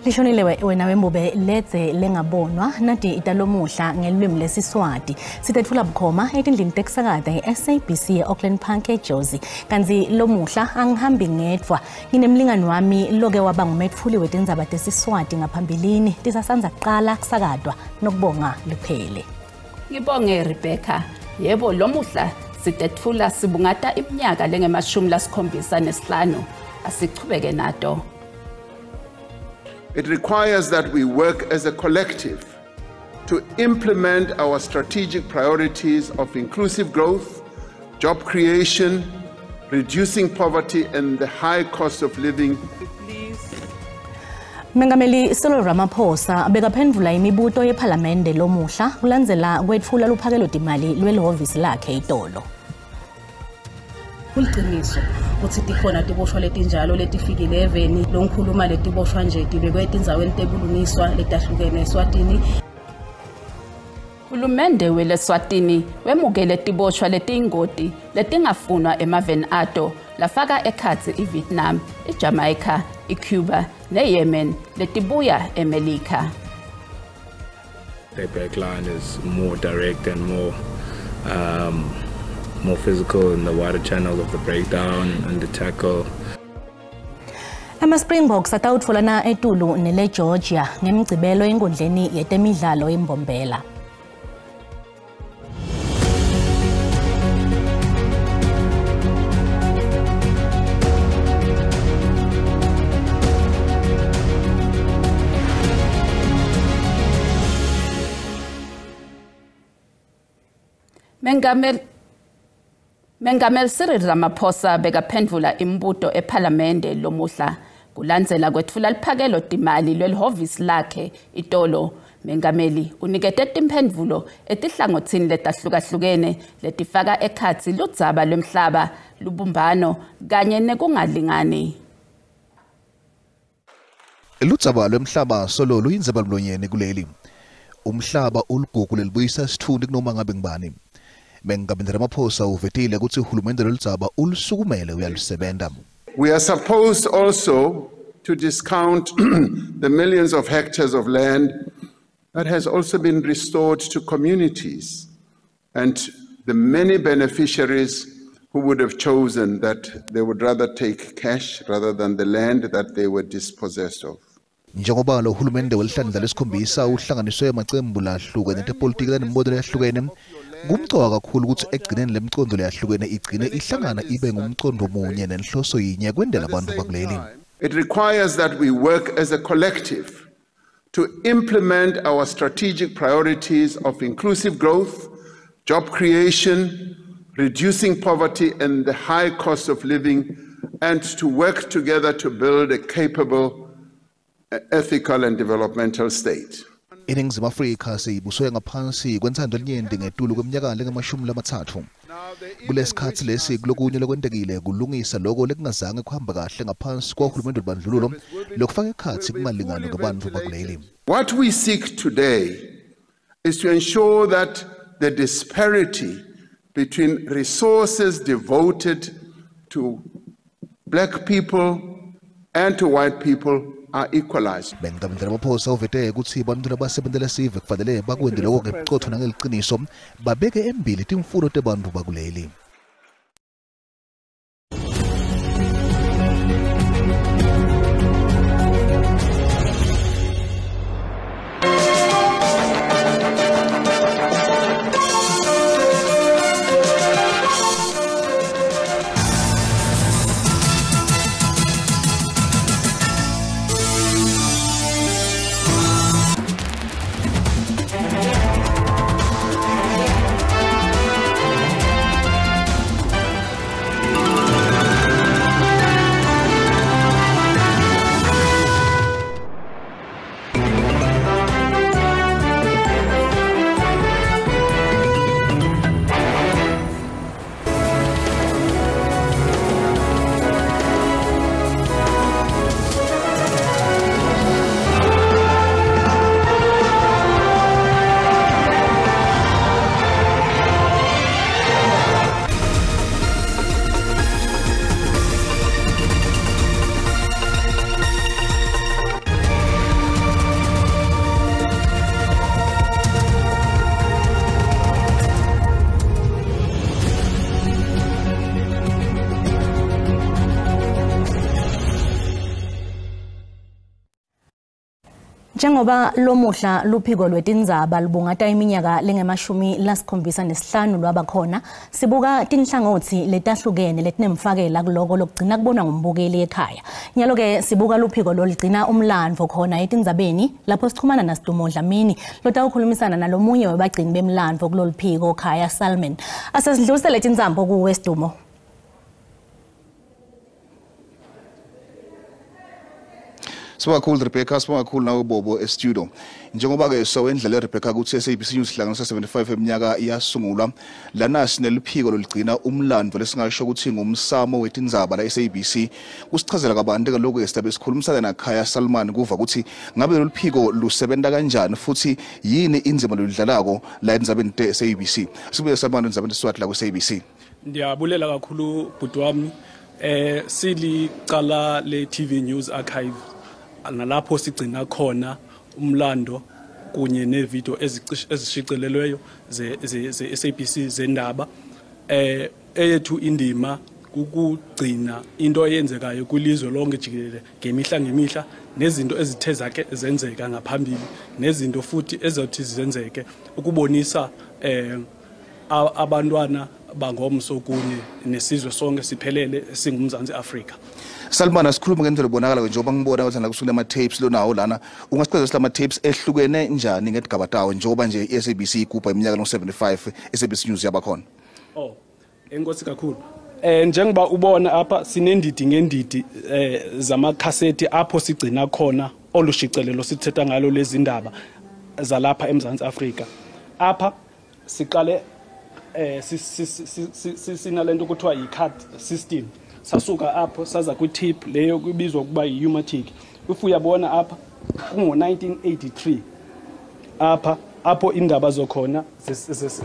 Lishonile wena wembube leze lengabonwa nati italomuhla ngelwimi lesiswati sitethula bukhoma etindlini tekusakata eSABC eAuckland Park eJozi kanzi lomuhla angihambi ngedwa nginemlingani wami loke waba ngumethuli wetindzaba tesiswati ngaphambilini tisasanza kuqala kusakatwa nokubonga luphele. Ngibonge Rebecca, yebo lomuhla sitethula sibungata iminyaka lenge-75 asichubeke nato. It requires that we work as a collective to implement our strategic priorities of inclusive growth, job creation, reducing poverty and the high cost of living. Mengameli Cyril Ramaphosa bekaphendvula imibuto yePhalamende lomuhla kulandzela kwetfula luphakelo timali lwelihhovisi lakhe itolo. Kuliqiniso ukuthi tikhona tiboshwa letinjalo letifikile eveni lonkhuluma letiboshwa nje tibekwe etindzaweni tebulungiswa letahlukene eSwatini. Hulumende weleSwatini wemukele tiboshwa letingoti letingafunwa emaveni ato lafaka ekhatsi iVietnam, iJamaica, iCuba neYemen letibuya eMelika. The backline is more direct and more physical in the water channel of the breakdown and the tackle. Ama-Springboks atawutfolana etulu nele Georgia ngemigcibelo enkundleni yetemidlalo eMbombela. Mengameli Cyril Ramaphosa bekaphendvula imibuto ePhalamende lomuhla kulandzela kwetfula luphakelo timali lwelihhovisi lakhe itolo. Mengameli unikete timphendvulo etihlangotsini letahlukahlukene letifaka ekhatsi ludzaba lwemhlaba, lubumbano kanye nekungalingani. Ludzaba lwemhlaba solo luyindzaba mlonyeni kuleli. Umhlaba uligugu lelibuyisa sithundi kunoma ngabe ngibani. Mengameli Ramaphosa uvetile ukuthi uhulumende loludzaba ulusukumele uyalusebenta. We are supposed also to discount the millions of hectares of land that has also been restored to communities and the many beneficiaries who would have chosen that they would rather take cash rather than the land that they were dispossessed of. Njengoba lo hulumende welihlandla lesikhombisa uhlanganiswe amaqembu lahlukene tepolitiki nemibonelo yahlukene kumcoka kakhulu ukuthi egcineni lemcondo leyahlukene igcine ihlangana ibe ngumcondo munye nenhloso yinye kwendela abantu bakuleli. It requires that we work as a collective to implement our strategic priorities of inclusive growth, job creation, reducing poverty and the high cost of living, and to work together to build a capable, ethical and developmental state. Iningizimu Afrika siyibuswe ngaphansi kwentsando elinyenti ngetulu kweminyaka lenge-30. Kulesikhathi lesi kulokunye lokwentekile kulungisa lokho lekungazange kuhamba kahle ngaphansi kohulumende lobandlululo lokufaka ekhatsi kumalingano ngabantu bakuleli. What we seek today is to ensure that the disparity between resources devoted to black people and to white people are equalized. Mengameli Ramaphosa uvete ukuthi abantu labasebentela sive kufanele bakwende lokho ngebucotho nangeliqiniso babeke embili timfuno tebantu bakuleli. Njengoba lomuhla luphiko lwetindzaba lubungata iminyaka lenge-75 lwaba khona, sibuka tinhlangothi letahlukene letinemfakela kuloko lokugcina kubonwa ngumbukeli ekhaya. Nyalo ke sibuka luphiko loligcina umlandvo khona etindzabeni lapho sichumana naSidumo Dlamini lotawukhulumisana nalomunye webagcini bemlandvo kuloluphiko Khaya Salman. Asesidlulisele tindzambo kuwe Sidumo. Sibonga kakhulu Rebecca, sibonga kakhulu nawe Bobo e-studio. Njengoba ke sowendlela Rebecca ukuthi SABC News hlanganisa 75 eminyaka iyasungulwa, lana sineliphiko loligcina umlando lesingasho ukuthi ngumsamo wetindzaba la SABC. Kusichazela kabanti ke lokho esitabe sikhulumisana na Khaya Salman kuva ukuthi ngabe loluphiko lusebenza kanjani futhi yini inzima lolidlalako la endzabeni te-SABC. Sibuye Salman endzabeni Swati la ku-SABC. Ndiyabulela kakhulu bhuti wami. Silicala le TV News Archive. Nalapho sigcina khona umlando kunye nevideo ezishicilelweyo ze SABC zendaba eyethu indima ukugcina into eyenzekayo kwilizwe lonke jikelele ngemihla nezinto ezithe zake zenzeka ngaphambili nezinto futhi ezothi zenzeke ukubonisa abantwana bangomso kunye nesizwe sonke siphelele singumzansi Afrika. Salman, asikhuluma ngendlela bonakala njengoba ngibona ukuthi la kusule ama tapes lonawo lana ungasichazela silama tapes ehlukene njani ngedigaba tawo njengoba nje iSABC igubha iminyaka no75 SABC News yabakhona. Enkosi kakhulu. Njengoba ubona apha sinendidi ngendidi zamakhasethi apho sigcina khona olushicelelo sithetha ngalo lezi ndaba zalapha eMzantsi Afrika. Apha siqale sinalento kuthiwa yi-card system. Sasuka apho saza kwi-tip leyo kubizwa kuba yi-Humatic. If uyabona apha kungo-1983 apho indaba zokhona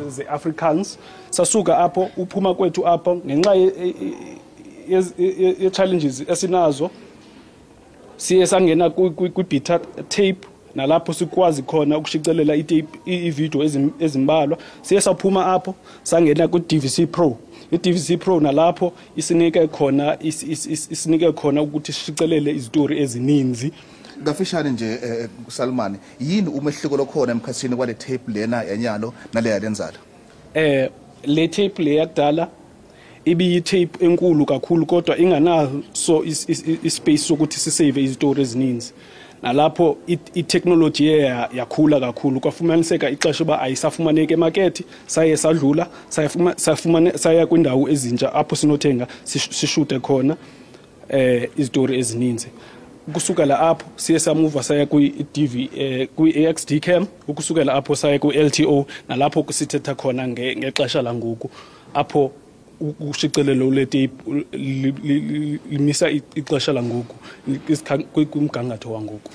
ze-Africans. Sasuka apho uphuma kwethu apho ngenxa ye-challenges esinazo siye sangena kwi-beta tape nalapho sikwazi khona ukushicelela i-video ezimbalwa. Siye saphuma apho sangena ku-DVC Pro. I-DVC Pro nalapho isinike khona ukuthi sishicelele izitori ezininzi. Ngafishane nje Salman, yini umehluko lokhona emkhathini kwale tape lena yanyalo nale yalenzala? Le tape le yakudala ibi-tape enkulu kakhulu kodwa inganaso ispace sokuthi sisave izitori ezininzi. Nalapho i-technology yakhula kakhulu kwafumaniseka ixesha ba ayisafumaneke emarket saye sadlula saya kwindawo ezintsha apho sinothenga sishute khona izitori ezininzi. Kusukela apho siye samuva saya kwi-TV kwi-AXD cam, ukusukela apho saya ku-LTO nalapho kusithetha khona ngexesha langoku apho ushicelelo letape limisa ixesha langoku kumgangatho wangoku.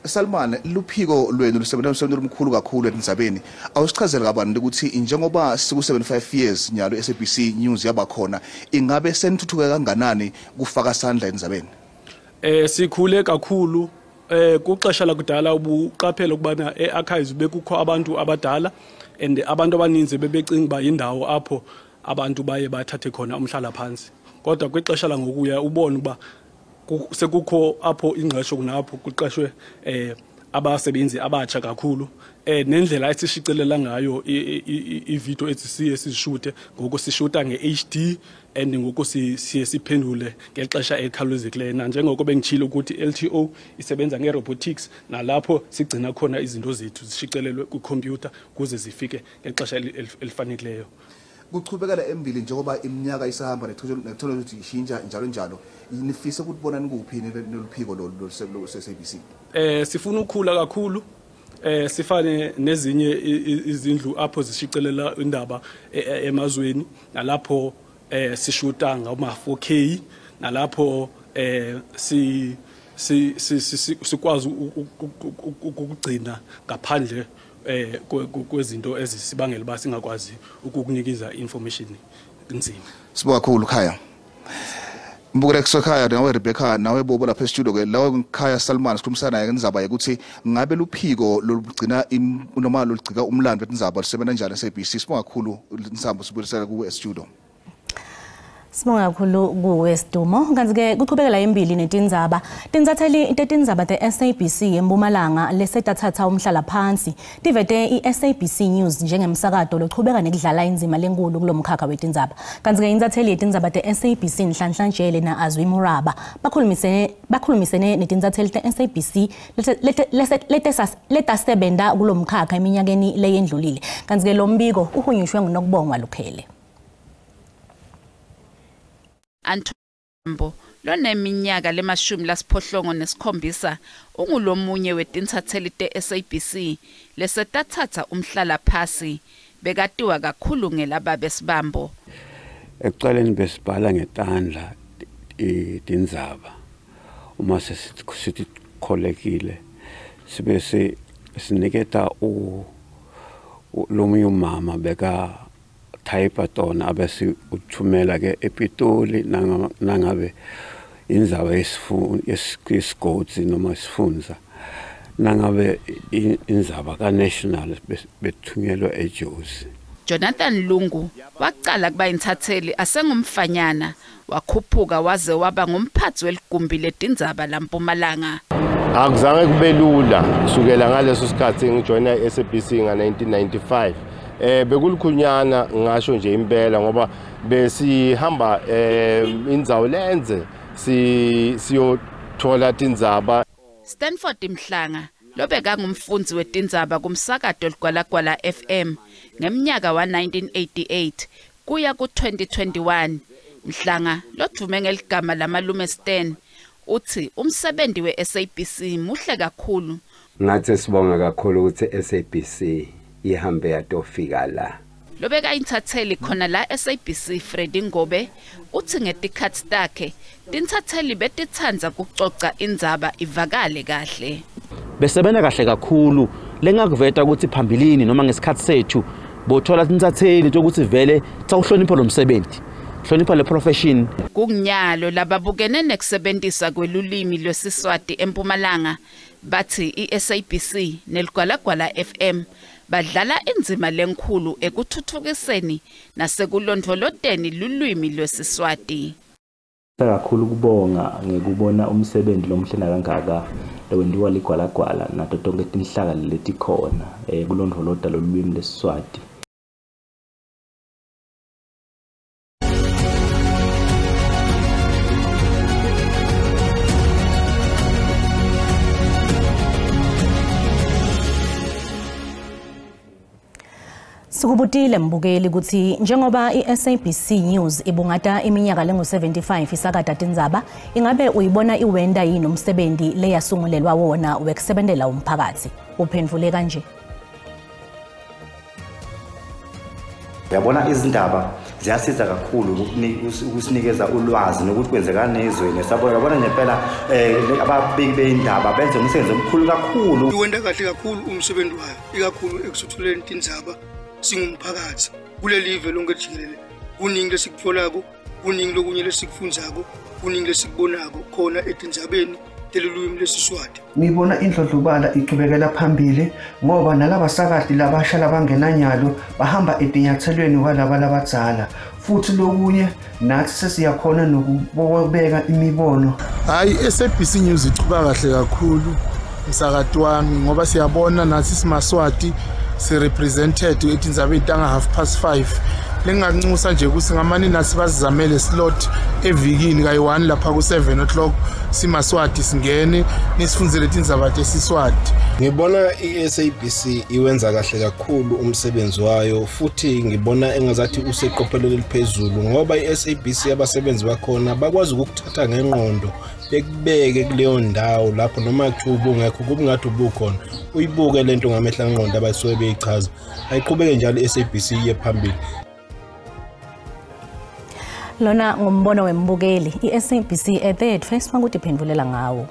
Salman, luphiko lwenu lusebenza omkhulu kakhulu etindzabeni. Awusichazela kabantu ukuthi njengoba siku-75 years nyalo SABC News yabakhona, ingabe senithuthuke kanganani kufaka sandla endzabeni? Sikhule kakhulu kuxesha lakudala ubuqaphela ukubana e-archives bekukho abantu abadala and abantu abaninzi bebecinga ba indawo apho abantu baye bathathe khona umhlala phansi. Kodwa kwixesha langokuya ubona uba sekukho apho ingqesho kunapho kuqashwe abasebenzi abatsha kakhulu nendlela esishicelela ngayo i-video ezisiye sishute ngoku sishuta nge-HD and ngoku siye siphendule ngexesha ekhawulezekileyo njengoko bengitshilo ukuthi LTO isebenza nge-robotics nalapho sigcina khona izinto zethu zishicelelwe kwikhompyutha kuze zifike ngexesha elifaneleyo. Kuchubekela embili njengoba iminyaka isahamba ne-technology ishintsha njalo nifisa ukubona nikuphi neluphiko lolu-SABC? Sifuna ukukhula kakhulu sifane nezinye izindlu apho zishicelela indaba emazweni nalapho sishuta ngama 4K nalapho sikwazi ukugcina ngaphandle kwezinto ezisibangela ba singakwazi ukukunikiza information nzima. Sibonga kakhulu Khaya. Mbukela kusekhaya nawe Rebecca nawe Bobo lapha e-studio ke lawo Khaya Salman sikhulumisana naye ngendaba ukuthi ngabe luphiko lolugcina noma lolugcika umlando wetindzaba lisebenza njani eSABC. Sibonga kakhulu insambo sibulisela ku e-studio. Sibonga kakhulu kuwe Sidumo. Kanti ke kuqhubekela embili netindzaba. Tinzatheli tetindzaba te-SABC eMpumalanga lesetathatha umhlala phansi. Tivete i-SABC News njengemsakato loqhubeka nekudlala inzima lenkulu kulomkhakha wetindzaba. Kanti ke inzatheli yetindzaba te-SABC Nhlanhla Njele na Azwi Muraba bakhulumisene netinzatheli te-SABC letasebenta kulomkhakha eminyakeni leyendlulile. Kanti ke lo mbiko uhunyushwe nguNokubongwa Lukhele. Antombo loneminyaka le-17 ungulomunye wetintatheli te-SABC lesetathatha umhlala phasi bekatiwa kakhulu ngelaba Sibambo. Ekuqaleni besibhala ngetandla itindzaba uma sithi kholekile sibe siniketa lomunye umama beka type tona abese uthumela ke ePitoli nangabe indzaba yesigodi noma isifunza nangabe indzaba kaNational bethunyelwa eJozi. Jonathan Lungu waqala kuba intatheli asengumfanyana wakhuphuka waze waba ngumphathi weligumbi letindzaba laMpumalanga. Akuzange kube lula kusukela ngaleso sikhathi ngijoina iSABC nga1995. Bekulukhunyana ngasho nje impela ngoba besihamba indzawo lenze siyothola tindzaba. Stanford Mhlanga lobeka ngumfundzi wetindzaba kumsakato Ligwalagwala FM ngeminyaka wa1988 kuya ku2021. Mhlanga lodume ngeligama lamalume Stan uthi umsebenzi weSABC muhle kakhulu. Ngathi sibonga kakhulu ukuthi SABC ihambe yatofika la. Lobeka intatheli khona la SABC Freddy Ngobe uthi ngetikhathi takhe tintatheli betithandza kucoca indzaba ivakale kahle. Besebena kahle kakhulu lengakuveta ukuthi phambilini noma ngesikhathi sethu bothola tintatheli ukuthi vele tsawuhlonipha lo msebenzi. Hlonipha le profession. Kunginyalo lababukene nekusebenzisa kwelulimi lwesiswati eMpumalanga bathi iSABC neligwalagwala FM badlala inzima lenkulu ekuthuthukiseni nasekulondoloteni lulwimi lwesiswati. Kakhulu kubonga ngekubona umsebenzi lomhlena kangaka lowendiwa ligwalagwala nato tonke tinhlaka letikhona kulondolota lolwimi lwesiswati. Sikubutile mbukeli ukuthi njengoba iSABC News ibungata iminyaka lengu-75 isakata tindzaba ingabe uyibona iwenda yini umsebenzi leyasungulelwa wona wekusebenzela umphakathi. Uphendvule kanje. Yabona izindaba ziyasiza kakhulu ukusinikeza ulwazi nokuthi kwenzekani ezweni. Sabona yabona ngempela ababiki beindaba benze umsebenzi omkhulu kakhulu. Iwenda kahle kakhulu umsebenzi wayo ikakhulu ekusuthuleni tindzaba singumphakathi kule live lonke jikelele. Kuningi lesikutfolako, kuningi lokunye lesikufundzako, kuningi lesikubonako khona etindzabeni telulwimi lwesiswati. Ngibona indlondlobala iqhubekela phambili ngoba nalaba sakati labasha labangenanyalo bahamba etinyathelweni walaba labadzala. Futhi lokunye nathi sesiyakhona nokubeka imibono. Hayi SABC News ichuba kahle kakhulu umsakato wami ngoba siyabona nathi simaswati represented etindzabeni tanga 5:30 lenganxusa nje ukuthi ngamani nasi bazizamele slot evikini kayi1 lapha ku7 o'clock simaswati singene nisifundzele tindzaba tesiswati. Ngibona iSABC iwenza kahle kakhulu umsebenzi wayo futhi ngibona engazathi useqophelelo eliphezulu ngoba iSABC abasebenzi bakhona bakwazi ukuthatha ngengqondo bekubeke kuleyo ndawo lapho noma kuthuba ungekho kubungathi ubukhona uyibuke lento ngamehla ngqondo abayisuke beyichaza ayiqhubeke njalo iSABC iye phambili. Lona ngumbono wembukeli iSABC ethethwe sifanele uphendvulela ngawo.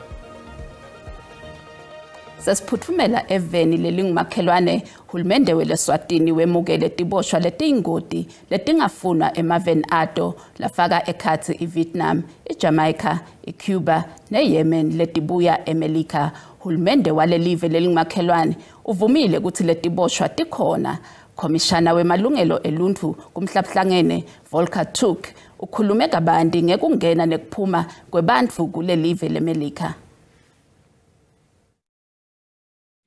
Sesiphuthumela eveni lelingumakhelwane hulumende weleswatini wemukele tiboshwa letiyingoti letingafunwa emaveni ato lafaka ekhathi iVietnam, iJamaica, iCuba neYemen letibuya eMelika. Hulumende walelive lelingumakhelwane uvumile ukuthi letiboshwa tikhona Komishana wemalungelo eluntu kumhlabuhlangene Volker Turk ukhulume kabanti ngekungena nekuphuma kwebantfu kule live leMelika.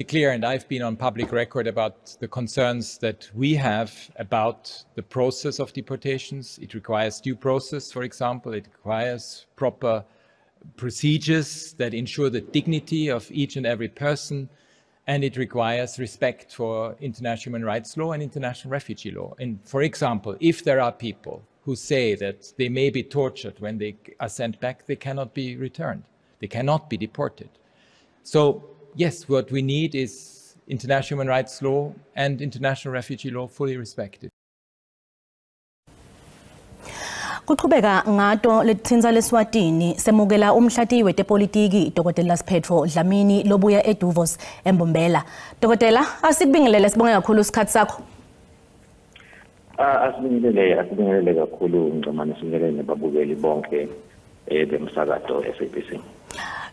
Clear, and I've been on public record about the concerns that we have about the process of deportations. It requires due process, for example. It requires proper procedures that ensure the dignity of each and every person, and it requires respect for international human rights law and international refugee law. And for example, if there are people who say that they may be tortured when they are sent back, they cannot be returned. They cannot be deported. So yes, what we need is international human rights law and international refugee law fully respected. Kuqhubeka ngato lethinza leSwatini semukela umhlati wetepolitiki Dr. Siphetho Dlamini lobuya eDuvos eMbombela. Dr. asikubingelele sibonge kakhulu isikhathi sakho. Asibingelele kakhulu ngicamana sibingelele nebabukeli bonke bemsakazo SABC.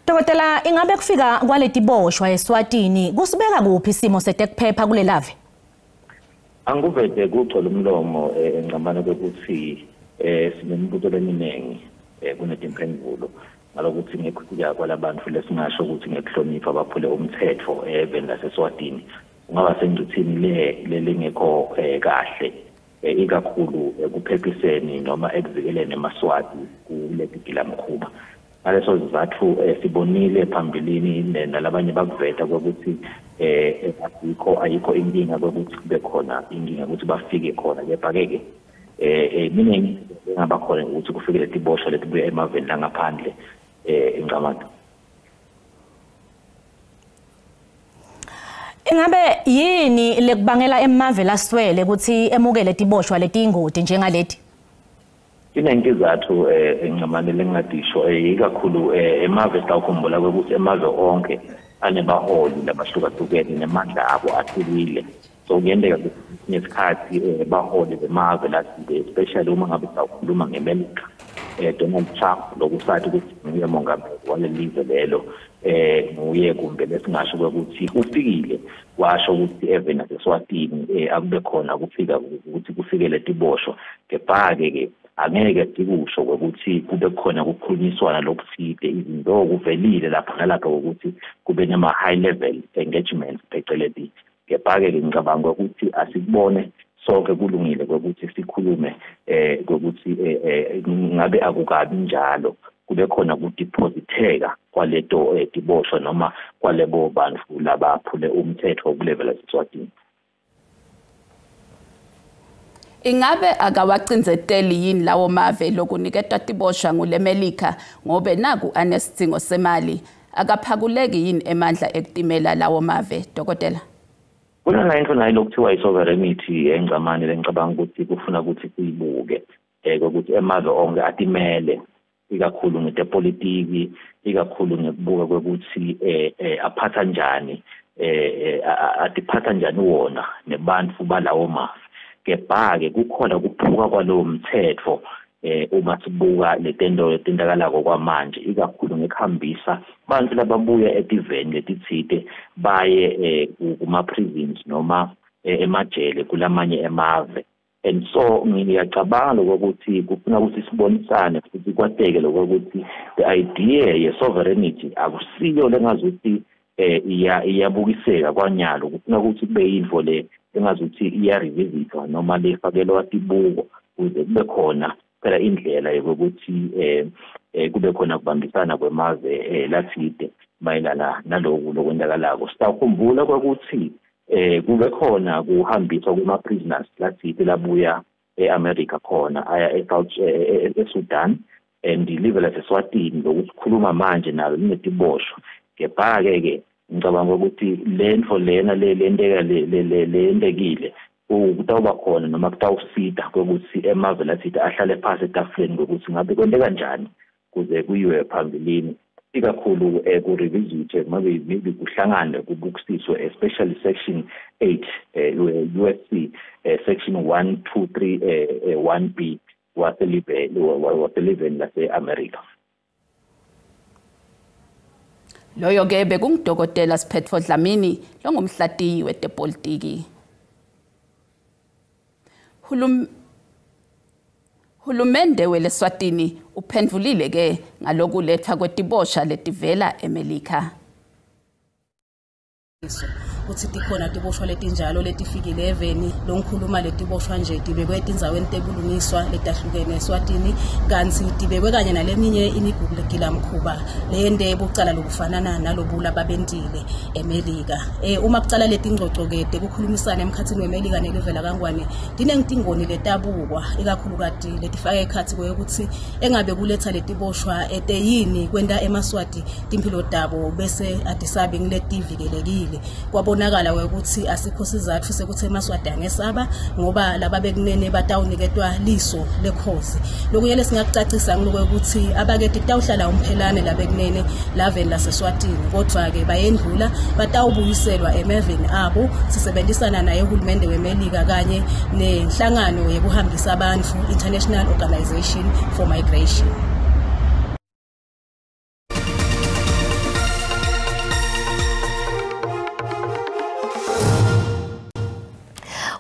Dr. ingabe kufika kwaleti boshwa eSwatini kusibeka kuphi isimo setekuphepha kule lave? Anguvede kucela umlomo engcamana ukuthi sinembuto leminingi kunetimpendulo ngalokuthi ngekuya kwalabantu lesingasho ukuthi ngekuhlonipha abaphule umthetho even laseSwatini ungaba sengcuthini lengekho kahle ikakhulu kuphephiseni noma ekuzikeleni emaswati kuletigila mkhuba. Ngaleso sizathu sibonile phambilini nalabanye bakuveta ukuthi ayikho inkinga ukuthi kube khona inkinga ukuthi bafike khona kepha-ke mina ngaba khona ukuthi kufike leti boshwa leti buya emaveni langaphandle eNgqamathu. Ingabe yini lekubangela emave laswele ukuthi emukele leti boshwa leti ingoti njengaleti? Inengizathu encamane lengadisho ikakhulu emave sawukhumbula ukuthi emave onke anebaholi labahlukahlukene nemandla abo ahlukile. So kuyendeka ngesikhathi baholi bemave lathi especially uma ngabe sawukhuluma ngeMelika Donald Trump lokusathi ukuthi nguye mongameli walelive lelo nguye kumbe lesingasho ukuthi ufikile washo ukuthi even naseSwatini akube khona kufika ukuthi kufike letiboshwa kepha-ke angeke sikusho ukuthi kube khona ukukhulunyiswana lokuthide izinto kuvelile lapha nalapha ukuthi kube nema high level engagements phecelezi kepha-ke ngicabanga ukuthi asikubone sonke kulungile ukuthi sikhulume ukuthi ngabe akukabi njalo kube khona ukudepositeka kwaleto diboshwa noma kwalebo bantu labaphule umthetho kulevela eSwatini. Ingabe akawacinzeteli yini lawo mave lokuniketa tiboshwa nguleMelika ngobe naku anesidingo semali akaphakuleki yini emandla ekutimela lawo mave Dr. Kuna into nayo lokuthiwa isovereignty engcamane lengicabanga ukuthi kufuna ukuthi siyibuke ukuthi emave onke atimele ikakhulu ngetepolitiki ikakhulu ngekubuka kwekuthi aphatha njani atiphatha njani wona nebantu balawo mave. Kepha-ke kukhona ukuphuka kwalowo mthetho uma sibuka letento letendakalako kwamanje ikakhulu ngekuhambisa abantu lababuya etiveni letithite baye kuma-prisons noma emajele kulamanye emave. And so ngiyacabanga ukuthi kufuna ukuthi sibonisane futhi kwateke lokuthi the idea ye-sovereignty akusiyo lengazuthi iyabukiseka kwanyalo kufuna ukuthi kube yinto le engazuthi iyarevisitwa noma lefakelwa tibuko ukuze kube khona phela indlela yokuthi kube khona kubambisana kwemave lathide mayelana naloku lokwendakalako. Sitawukhumbula ukuthi kube khona kuhambiswa kuma-prisoners lathide labuya e-America khona aya eSudan and live laseSwatini lokuthi khuluma manje nalo linetiboshwa. Kepha-ke ngicabanga ukuthi lento lena lendekile kutawuba khona noma kutawusida ukuthi emave lathide ahlale phasi etafuleni ukuthi ngabe kwenteka kanjani kuze kuyiwe phambilini ikakhulu ku-revisit maybe kuhlangane kubukisiswe especially section 8 USC section 123 1B waseliveni lase-America. Loyo ke bekungudokotela Siphetho Dlamini longumhlati wetepolitiki. Hulumende weleswatini uphendvulile ke ngalokulethwa kwetibosha letivela eMelika. Kuthi tikhona tiboshwa letinjalo letifika 11 longikhuluma letiboshwa nje tibekwe etindzaweni tebulungiswa letahlukene eSwatini kanti tibekwe kanye naleminye imigugulegilamkhuba lende ebucala lokufanana nalobula babendile eMelika. Uma kucala letingcoco ke tekukhulumisana emkhathini weMelika nelivela kangwane dinengitingoni letabukwa ikakhulukati letifaka ekhathi kokuthi engabe kuletha letiboshwa eteyini kwenda eMaswati timpilo tabo bese adisabi ngiletivikelekile kwabonakala ukuthi asikho sizathu sekuthi eMaswati angesaba ngoba laba bekunene batawuniketwa liso lekhozi lokuyele singakucacisa ngokuthi abaketi tawuhlala umphelane labekunene laveni laseSwatini kodwa ke bayendlula batawubuyiselwa emeveni abo sisebenzisana naye uhulumende weMelika kanye nenhlangano yokuhambisa abantu International Organization for Migration.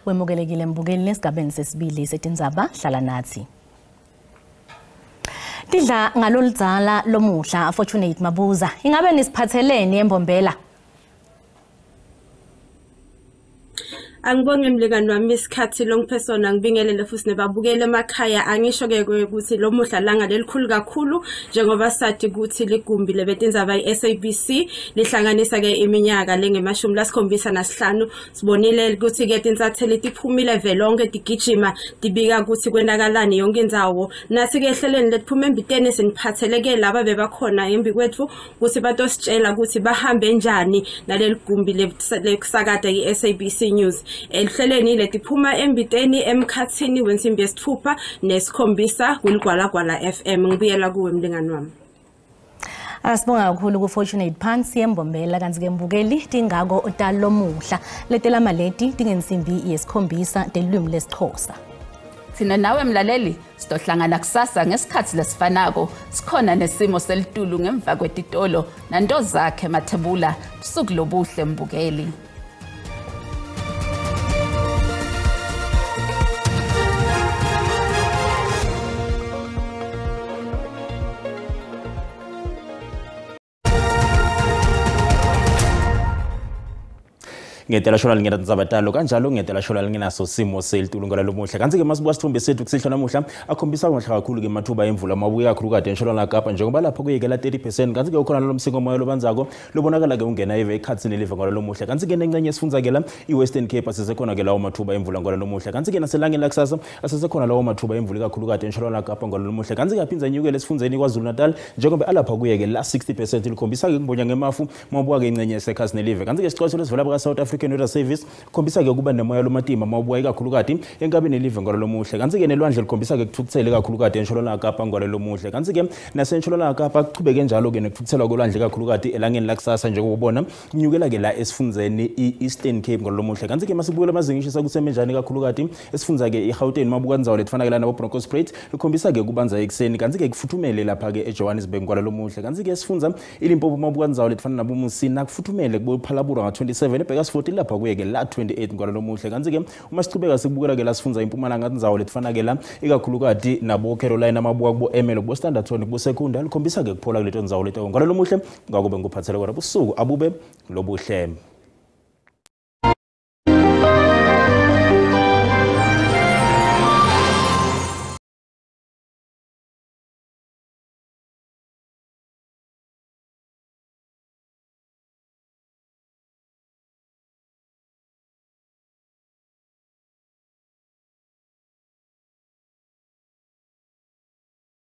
Wemukelekile mbukeli nesigabeni sesibili setindzaba hlala nathi. Tidla ngaloludzala lomuhla Fortunate Mabuza ingabe nisiphatheleni embombela? Angibonge mlingani wami isikhathi longpersona ngibingelele futhi nebabukele emakhaya angisho ke ukuthi lo muhla langa lelikhulu kakhulu njengoba sathi ukuthi ligumbi lebetindzaba iSABC lihlanganisa ke iminyaka lengema-75 sibonile ukuthi ke tinsatheli tiphumile velonke tigijima tibika ukuthi kwenakalani yonke indzawo nathi ke ehlelweni letiphume embiteni siniphatheleke laba bebakhona embi kwethu ukuthi batositshela ukuthi bahambe njani naleli gumbi lekusakada iSABC News. Ehleleni letiphuma embiteni emkhathini wensimbi yesithupha nesikhombisa kuligwalagwala FM ngibuyela kuwe mlingani wami. Asibonga kakhulu ku Fortunate Phansi embombela kanti ke mbukeli tingako utalomuhla letela maleti tingensimbi yesikhombisa telwimi lesixhosa. Sina nawe mlaleli sitohlangana kusasa ngesikhathi lesifanako sikhona nesimo selitulu ngemva kwetitolo nanto zakhe mathebula busuku lobuhle mbukeli. Ngedela shona lingena tinzabatalo kanjalo ngedela shona lingenaso simo selitulu ngala lomuhla kanti ke masibuka sithombe sethu kusihlwa namuhla akhombisa ngohla kakhulu ke mathuba emvula mabuya kakhulu kade ensholo la Kapa njengoba lapha kuyekela 30% kanti ke ukhona lo msiko moya lobanzako lobonakala ke ungena eve ekhathini live ngala lomuhla kanti ke nencenye sifundza ke la iWestern Cape asesekhona ke lawo mathuba emvula ngala lomuhla kanti ke naselangeni la kusasa asesekhona lawo mathuba emvula kakhulu kade ensholo la Kapa ngala lomuhla kanti ke aphinza inyukele sifundzeni kwaZulu Natal njengoba alapha kuyeke la 60% likhombisa ke ngibonja ngemafu mabuka ke incenye sekhathini live kanti ke sicwatho lesivela baka South African Weather Service khombisa ke kuba nemoya lomatima mabuya ikakhulukati enkabeni live ngalo lomuhle kanti ke nelwandle likhombisa ke kuthukuthele kakhulukati ensholo Kapa ngalo lomuhle kanti ke nasensholo Kapa kuchubeke njalo ke nekuthukuthela kolwandle kakhulukati elangeni lakusasa njengobona kunyukela ke la esifundzeni iEastern Cape ngalo lomuhle kanti ke masibuyela amazingishisa kusemenjani kakhulukati esifundza ke iGauteng mabuka ndzawo letfanakela nabo Bronkhorstspruit likhombisa ke kubanza ekseni kanti ke kufuthumele lapha ke eJohannesburg ngalo lomuhle kanti ke sifundza iLimpopo mabuka ndzawo letfana nabo Musina kufuthumele kubophalabura nga27 eBhekasfort lapha kuyeke la 28 ngalo lomuhle kanti ke uma sichubeka sikubukela ke la sifundza impumalanga ndzawo letfana ke la ikakhulukati nabo Carolina mabuka kubo Emelo kubo Standerton kubo Sekunda likhombisa ke kuphola kuleto ndzawo leto ngalo lomuhle ngakube nguphathele kodwa busuku abube lobuhle.